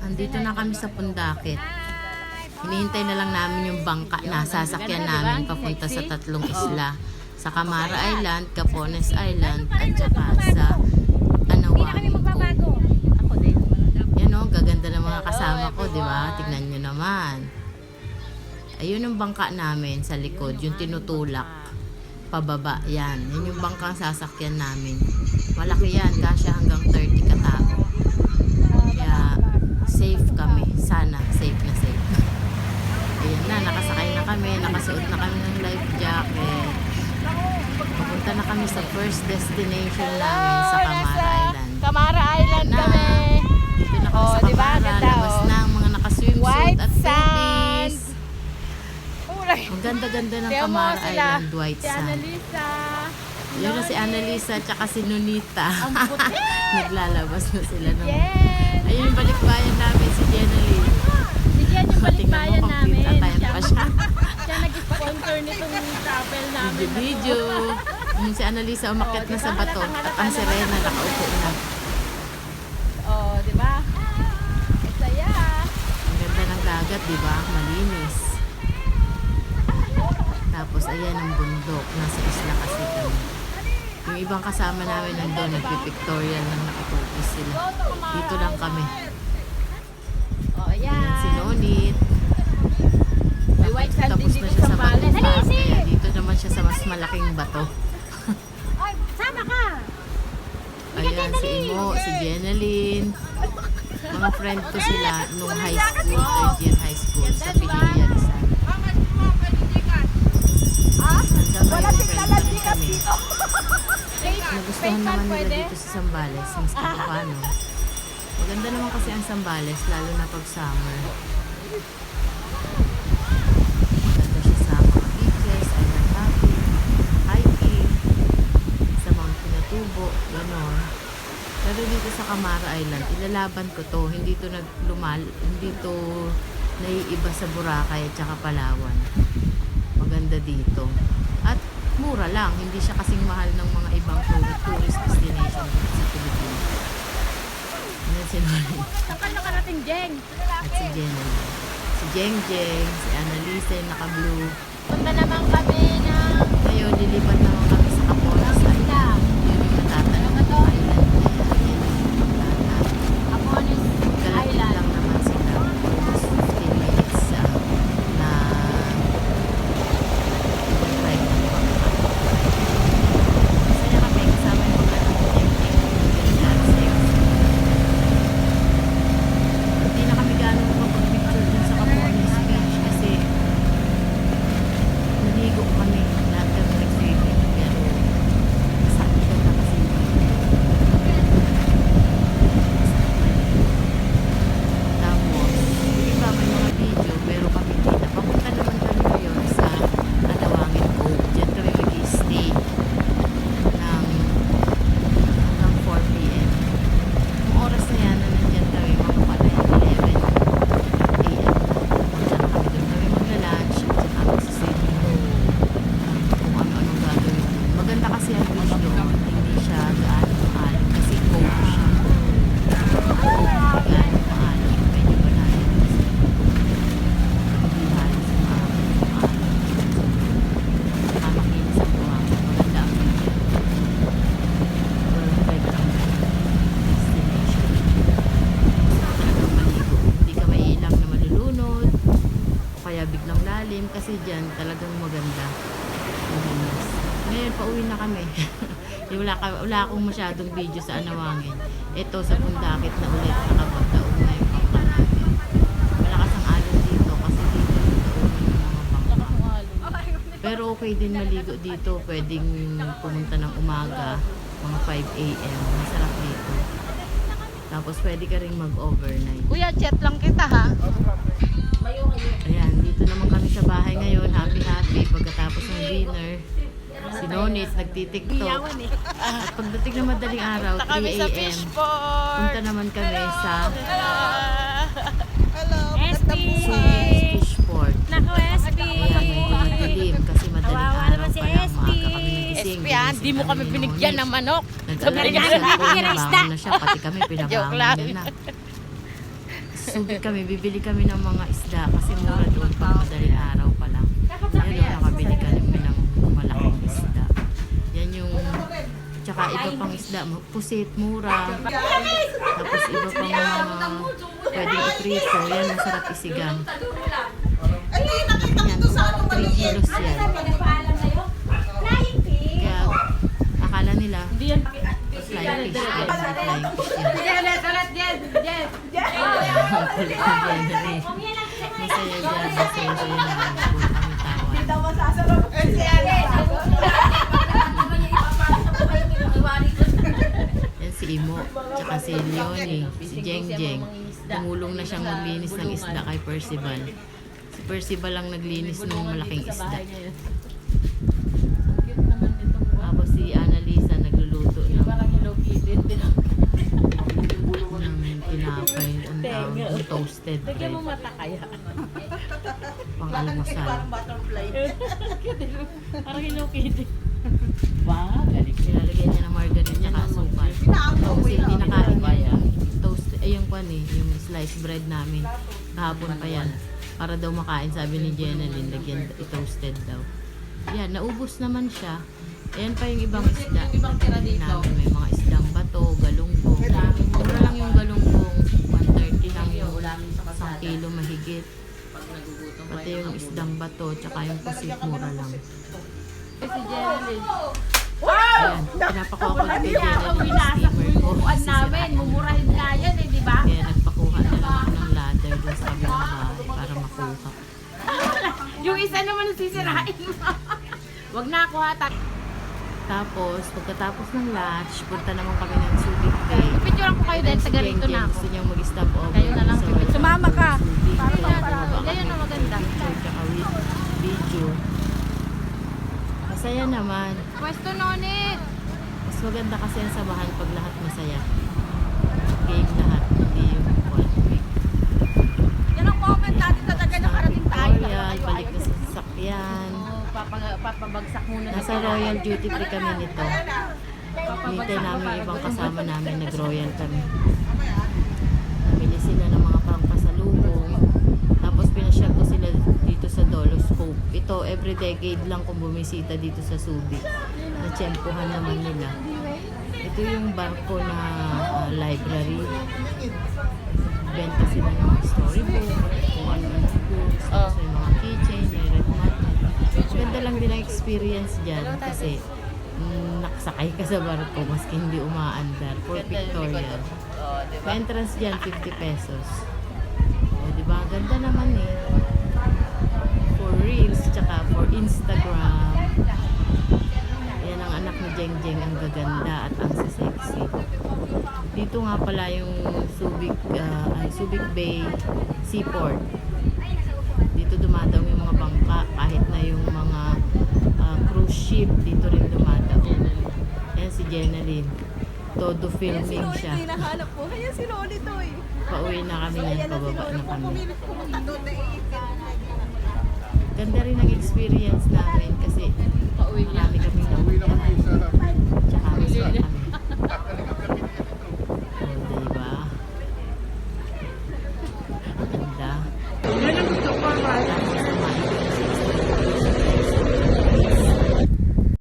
Andito na kami sa Pundakit. Hinihintay na lang namin yung bangka na sasakyan namin papunta sa tatlong isla. Sa Camara Island, Capones Island, at saka sa Anawangin Cove. Yan o, gaganda ng mga kasama ko, di ba? Tignan nyo naman. Ayun yung bangka namin sa likod, yung tinutulak. Pababa, yan. Yan yung bangkang sasakyan namin. Malaki yan, kasya hanggang 30 katao. Kaya, safe kami. Sana, safe na safe. Ayan na, nakasakay na kami, nakasuot na kami ng life jacket. Papunta na kami sa first destination namin sa Camara Island. Camara Island Na, kami. dito na kami sa diba? Camara, Ganda, labas na ang mga naka-swimsuit White at sand. two-piece. Ang ganda-ganda ng Tiyan mo Camara sila. Island, white Si sand. Annalisa. Yun na si Annalisa at saka si Nonita. Ang puti. Naglalabas na sila ng... Yes. Ayun yung balikbayan namin, si Jenalyn. Si Jen yung balikbayan namin. Atayan pa siya. Siya nag-sponsor nitong travel namin. Video. Yung si Annalisa umakyat na sa bato at ang sirena nakaupo na. Oh, di ba? Saya. Ang ganda ng dagat, di ba? Malinis. Tapos ayan ang bundok. Nasa isla kasi kami. Yung ibang kasama namin nandun, nagpipictorial lang nakapurpose sila. Dito lang kami. Oh, Ayan si ayan. Nonit. May white sand Tapos din na dito siya sa sa Bales. batuan. Kaya dito naman siya sa mas malaking bato. Ay, sama ka. Ayan si Imo, si Jenalyn. Mga friend ko sila nung high school, third year high school sa Pililla Rizal. Hanggang ngayon friend pa rin kami. Nagustuhan naman nila dito sa Zambales, mas paano. Maganda naman kasi ang Zambales, lalo na pag summer. Maganda siya sa mga beaches, island hopping, hiking, sa Mount Pinatubo, gano'n. Pero dito sa Camara Island, ilalaban ko to, hindi to hindi to naiiba sa Boracay at saka Palawan. Maganda dito. At mura lang, hindi siya kasing mahal ng mga ibang tourist destination dito sa Pilipinas. Ayan si Nori. Saan ka nakarating, Jeng? At si Jenny. Si Jeng Jeng, si Annalisa yung naka-blue. Punta naman kami ng... Ngayon, lilipat naman kami sa Capones Island. Yun yung natatanong ng island na yan. Capones Kalapit Island. lang naman sila. Almost 15 minutes na drive ng bangka. Masaya kami kasama yung mga anak ko, Jeng Jeng, Jeng Jeng, hindi na kami gano'n makapag-picture dun sa Capones Beach kasi naligo kami. Lahat kami nag-swimming pero masakit na kasi tapos hindi ba may mga video pero kami hindi na. Papunta naman kami ngayon sa Anawangin Cove. Diyan kami mag-i-stay ng hanggang 4 p.m. Yung oras na yan na nandyan kami makapala 11 a.m. Punta na kami doon kami magla-lunch at saka magsiswimming kung ano-anong gagawin doon. Maganda kasi ang beach doon. Hindi siya gaano maalam kasi cove siya. Gaano maalam. Medyo malalim kasi. Hindi halos maalam. Saka makinis ang buhangin. Maganda ang beach. Perfect ang destination. Talagang maligo. Hindi ka maiilang na malulunod. O kaya biglang lalim kasi dyan talagang maganda. Mahinis. Ngayon, pauwi na kami. wala akong masyadong video sa Anawangin. Ito, sa Pundakit na ulit nakapagtaon na yung bangka namin. Malakas ang alon dito kasi dito yung taon ng mga bangka. Pero okay din maligo dito. Pwedeng pumunta ng umaga, mga 5 a.m. Masarap dito. Tapos pwede ka rin mag-overnight. Kuya, chat lang kita, ha? Ayan, dito naman kami sa bahay ngayon. Happy pagkatapos ng dinner. Si Nonit nagtitiktok. At pagdating ng madaling araw, 3 Kami sa a.m. fishport. Punta naman kami sa SP. Fishport. Naku, SP. Ayan, medyo madilim kasi madaling Kawawa araw naman si pa lang. SP. Maaga kami nagising. SP, ah, di mo kami ni binigyan Nonit. ng manok. Nag-alala Binigyan sa kami cellphone, ng isda. nabangon na siya. Pati kami Joke pinabangon lang. niya na. Subic kami, bibili kami ng mga isda kasi mura doon pag madaling araw pa lang. Yan o, nakabili kami ng malaking isda. Yan yung, tsaka iba pang isda, pusit, mura. Tapos iba pang mga pwedeng i-preso. Yan, masarap isigang. Yan, 3 kilos yan. Kaya, akala nila, Hindi yan. flying fish yan. Flying fish yan. Yes. Ang kulit ni Jenny. Masaya dyan, masaya siya yung nakabuot ang tawa. Yan si Imo, tsaka si Leonie, si Jeng Jeng. Tumulong na siyang maglinis ng isda kay Percival. Si Percival lang naglinis ng malaking isda. Cute naman itong Tapos si Annalisa nagluluto ng parang Hello Kitty. tinapay, ang tawag, yung toasted Tignan bread, mo mata kaya. pang almusal. Parang Hello Kitty. Wow, galing. Nilalagyan niya ng margarine at asukal. Kasi hindi nakain niya yung toast, yung kwan eh, yung sliced bread namin. Kahapon pa yan. Para daw makain, sabi ni Jenalyn, lagyan toasted daw. Yan, naubos naman siya. Ayan pa yung ibang isda. Ibang tira dito. Namin, may mga isdang bato, galunggong. Mura lang yung galunggong. 130 lang yung 1 kilo mahigit. Pati yung isdang bato, tsaka yung pusit, mura lang. Si Jenny. Ayan, pinapakuha ko kay Jenalyn yung Pinasak mo steamer yung ko. upuan namin. Mumurahin nga yan eh, di ba? Kaya nagpakuha na lang ako ng ladder dun sa kabilang bahay para makuha. Yung isa naman sisirain mo. Wag na ako hata. Tapos, pagkatapos ng lunch, punta naman kami ng Subic Bay. Picturean ko kayo dahil taga rito na ako. Gusto niyang mag-stop over. Kayo na lang, sa Pipit. Sumama ka. Subic. Para Kaya para. bumaba Ganyan kami na maganda. ng picture tsaka with video. Masaya naman. Pwesto nonit. Mas maganda kasi ang samahan pag lahat masaya. Game lahat, hindi yung conflict. Yan ang comment natin sa taga nakarating tayo. Royal, balik na sa sasakyan. Papabagsak muna. Nasa Royal Duty Free kami nito. Hintay namin ibang kasama namin, nag-royal kami. Namili sila ng mga pangpasalubong. Tapos pinasyal ko sila dito sa Doloscope. Ito, every decade lang kung bumisita dito sa Subic. Natsyempohan naman nila. Ito yung barko na library. Benta sila ng mga storybook, kung ano-ano books, tapos may mga keychain, may red magnet. Ganda lang din ang experience dyan kasi nakasakay ka sa barko maski hindi umaandar. For pictorial. May entrance dyan, 50 pesos. O, diba? Ganda naman eh. For reels, tsaka for Instagram. Yan ang anak ni Jeng Jeng, ang gaganda at ang sexy. Dito nga pala yung Subic Bay Seaport. Dito dumadaw yung mga bangka, kahit na yung mga cruise ship, dito rin dumadaw. Yan si Jenalyn. Todo filming siya. Hinahanap po. Kaya si Rolly to eh. Pauwi na kami yan, pababa na kami. Pumilit pumunta doon na Ganda rin ang experience namin kasi Pauwi niya. marami kaming napuntahan.